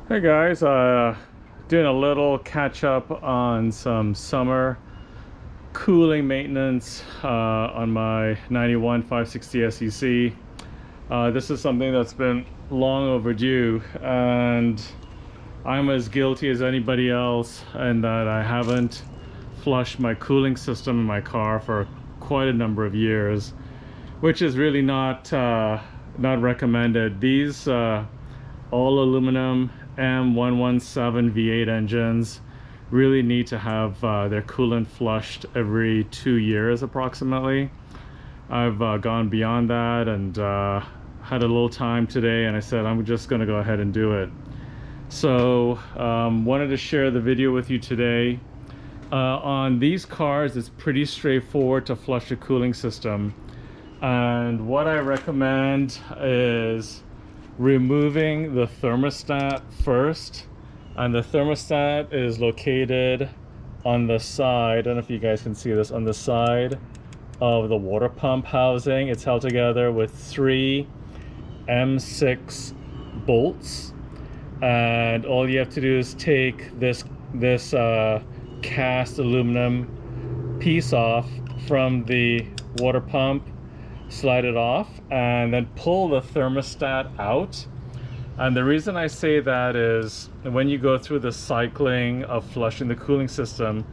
Hey guys, doing a little catch up on some summer cooling maintenance on my 91 560 SEC. This is something that's been long overdue, and I'm as guilty as anybody else in that I haven't flushed my cooling system in my car for quite a number of years, which is really not recommended. These all aluminum M117 V8 engines really need to have their coolant flushed every 2 years approximately. I've gone beyond that and had a little time today, and I said I'm just going to go ahead and do it. So wanted to share the video with you today. On these cars, it's pretty straightforward to flush the cooling system, and what I recommend is removing the thermostat first. And the thermostat is located on the side, I don't know if you guys can see this, on the side of the water pump housing. It's held together with 3 M6 bolts, and all you have to do is take this cast aluminum piece off from the water pump, slide it off, and then pull the thermostat out. And the reason I say that is when you go through the cycling of flushing the cooling system,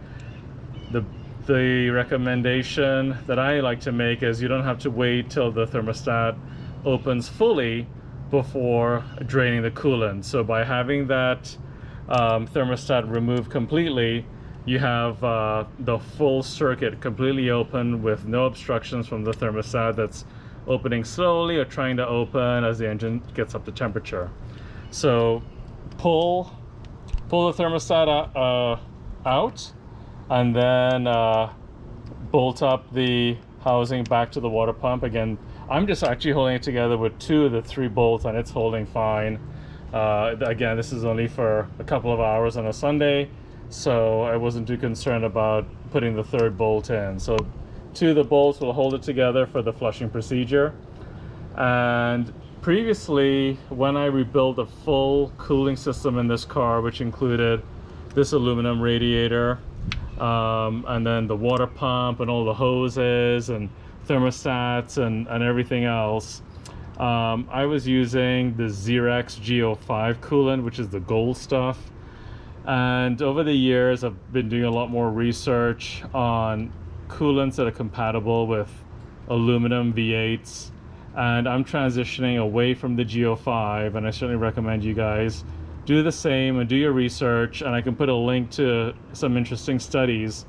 the recommendation that I like to make is you don't have to wait till the thermostat opens fully before draining the coolant. So by having that thermostat removed completely, you have the full circuit completely open with no obstructions from the thermostat that's opening slowly or trying to open as the engine gets up to temperature. So pull the thermostat out, and then bolt up the housing back to the water pump. Again, I'm just actually holding it together with 2 of the 3 bolts, and it's holding fine. Again, this is only for a couple of hours on a Sunday, so I wasn't too concerned about putting the 3rd bolt in. So 2 of the bolts will hold it together for the flushing procedure. And previously, when I rebuilt a full cooling system in this car, which included this aluminum radiator, and then the water pump and all the hoses and thermostats and everything else, I was using the Xerox Go5 coolant, which is the gold stuff. And over the years, I've been doing a lot more research on coolants that are compatible with aluminum V8s, and I'm transitioning away from the Go5, and I certainly recommend you guys do the same and do your research. And I can put a link to some interesting studies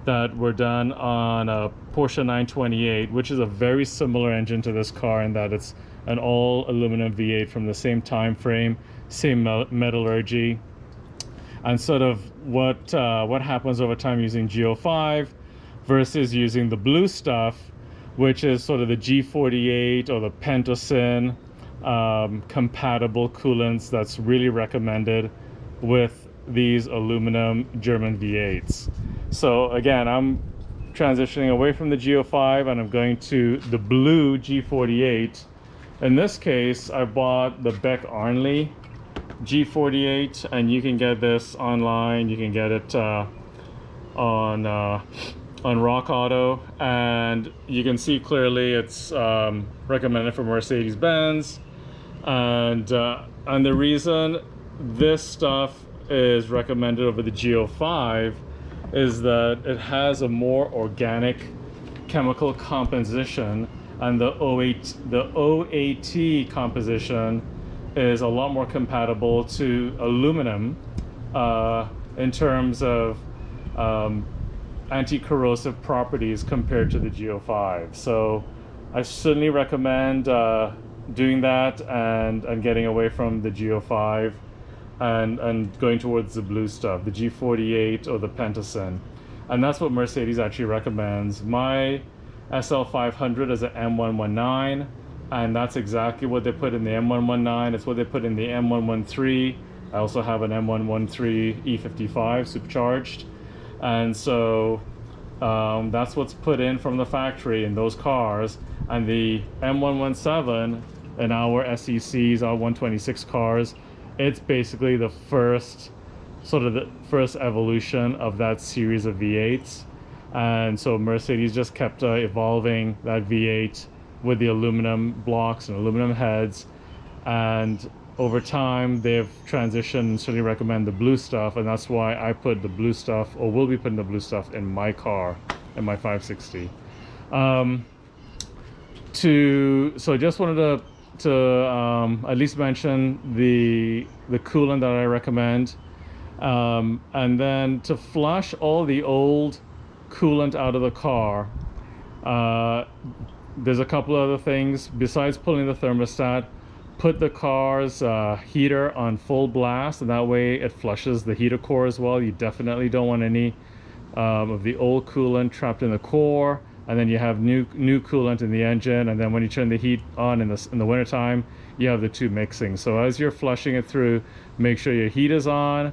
that were done on a Porsche 928, which is a very similar engine to this car in that it's an all aluminum V8 from the same time frame, same metallurgy. And sort of what happens over time using Go5 versus using the blue stuff, which is sort of the G48 or the Pentocin compatible coolants that's really recommended with these aluminum German V8s. So again, I'm transitioning away from the Go5 and I'm going to the blue G48. In this case, I bought the Beck Arnley G48, and you can get this online. You can get it on Rock Auto, and you can see clearly it's recommended for Mercedes-Benz. And the reason this stuff is recommended over the Go5 is that it has a more organic chemical composition, and the OAT composition is a lot more compatible to aluminum in terms of anti-corrosive properties compared to the Go5. So I certainly recommend doing that and getting away from the Go5 and going towards the blue stuff, the G48 or the Pentocin. And that's what Mercedes actually recommends. My SL500 is an M119, and that's exactly what they put in the M119. It's what they put in the M113. I also have an M113 E55 supercharged, and so that's what's put in from the factory in those cars. And the M117 in our SECs, our 126 cars, it's basically the first, sort of the first evolution of that series of V8s. And so Mercedes just kept evolving that V8 with the aluminum blocks and aluminum heads. And over time, they've transitioned and certainly recommend the blue stuff. And that's why I put the blue stuff, or will be putting the blue stuff in my car, in my 560. So I just wanted to at least mention the coolant that I recommend. And then to flush all the old coolant out of the car, there's a couple other things besides pulling the thermostat. Put the car's heater on full blast, and that way it flushes the heater core as well. You definitely don't want any of the old coolant trapped in the core, and then you have new coolant in the engine, and then when you turn the heat on in the wintertime, you have the two mixing. So as you're flushing it through, make sure your heat is on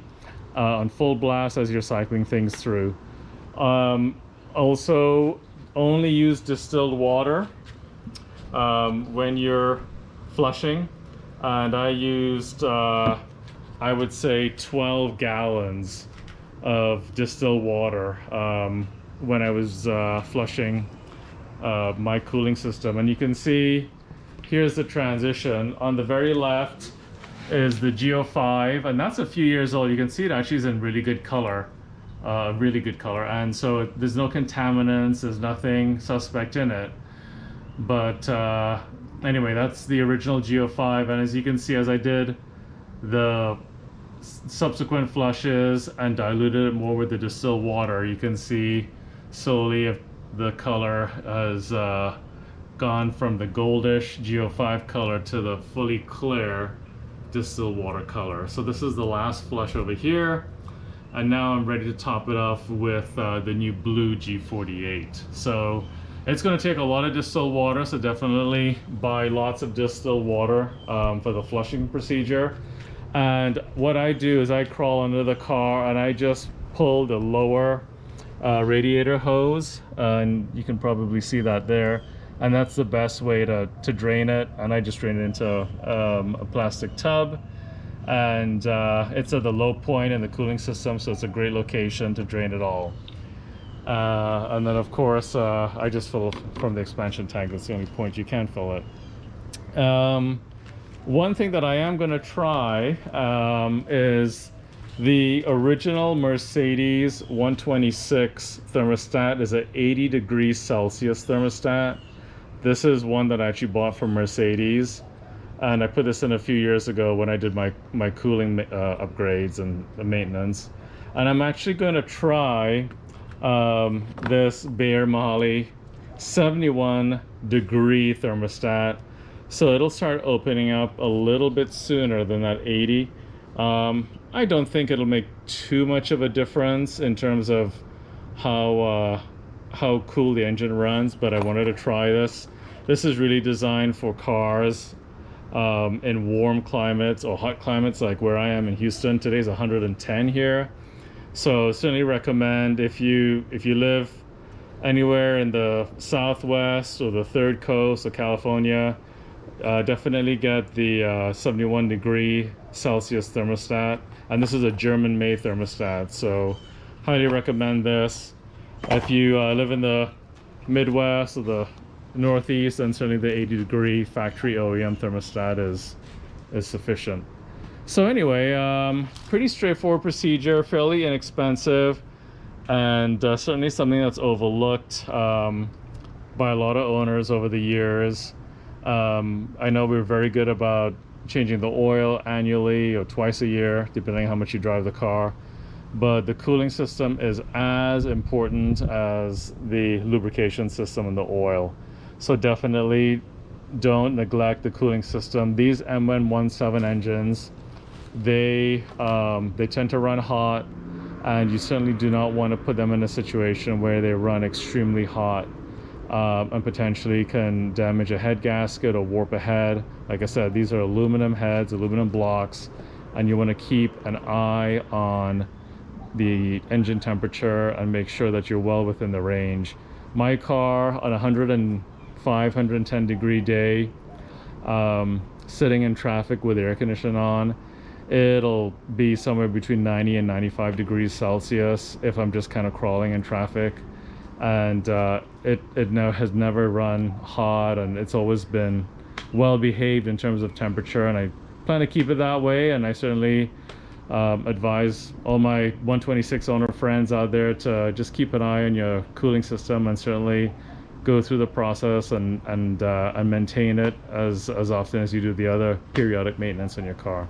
full blast as you're cycling things through. Also, only use distilled water when you're flushing, and I used I would say 12 gallons of distilled water when I was flushing my cooling system. And you can see here's the transition. On the very left is the Geo5, and that's a few years old. You can see it actually is in really good color, and so there's no contaminants, there's nothing suspect in it. But anyway, that's the original Geo5, and as you can see, as I did the subsequent flushes and diluted it more with the distilled water, you can see slowly if the color has gone from the goldish Geo5 color to the fully clear distilled water color. So this is the last flush over here, and now I'm ready to top it off with the new blue G48. So it's going to take a lot of distilled water, so definitely buy lots of distilled water for the flushing procedure. And what I do is I crawl under the car and I just pull the lower radiator hose, and you can probably see that there, and that's the best way to drain it. And I just drain it into a plastic tub, and it's at the low point in the cooling system, so it's a great location to drain it all. And then of course I just fill from the expansion tank. That's the only point you can fill it. One thing that I am going to try is the original Mercedes 126 thermostat is an 80 degrees Celsius thermostat. This is one that I actually bought from Mercedes, and I put this in a few years ago when I did my cooling upgrades and the maintenance. And I'm actually going to try this Bayer Mahali 71 degree thermostat. So it'll start opening up a little bit sooner than that 80. I don't think it'll make too much of a difference in terms of how cool the engine runs, but I wanted to try this. This is really designed for cars in warm climates or hot climates like where I am in Houston. Today's 110 here. So certainly recommend if you live anywhere in the Southwest or the Third Coast or California, definitely get the 71 degree Celsius thermostat. And this is a German-made thermostat, so highly recommend this. If you live in the Midwest or the Northeast, then certainly the 80 degree factory OEM thermostat is sufficient. So anyway, pretty straightforward procedure, fairly inexpensive, and certainly something that's overlooked by a lot of owners over the years. I know we're very good about changing the oil annually or twice a year, depending on how much you drive the car. But the cooling system is as important as the lubrication system and the oil. So definitely don't neglect the cooling system. These M117 engines, they tend to run hot, and you certainly do not want to put them in a situation where they run extremely hot. And potentially can damage a head gasket or warp a head. Like I said, these are aluminum heads, aluminum blocks, and you want to keep an eye on the engine temperature and make sure that you're well within the range. My car on 105, 110 degree day, sitting in traffic with the air conditioning on, it'll be somewhere between 90 and 95 degrees Celsius if I'm just kind of crawling in traffic. And it now has never run hot, and it's always been well behaved in terms of temperature, and I plan to keep it that way. And I certainly advise all my 126 owner friends out there to just keep an eye on your cooling system, and certainly go through the process and maintain it as often as you do the other periodic maintenance on your car.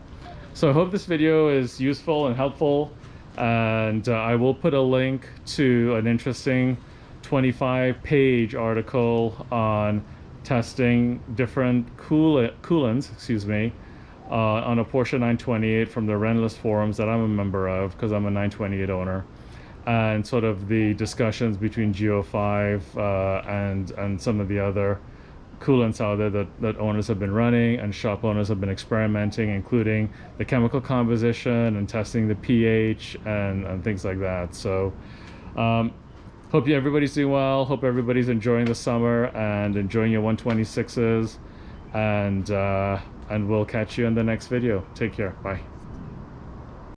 So I hope this video is useful and helpful, and I will put a link to an interesting 25-page article on testing different coolants, excuse me, on a Porsche 928 from the Rentless forums that I'm a member of, because I'm a 928 owner, and sort of the discussions between Geo5 and some of the other coolants out there that owners have been running and shop owners have been experimenting, including the chemical composition and testing the pH and things like that. So hope everybody's doing well. Hope everybody's enjoying the summer and enjoying your 126s, and we'll catch you in the next video. Take care. Bye.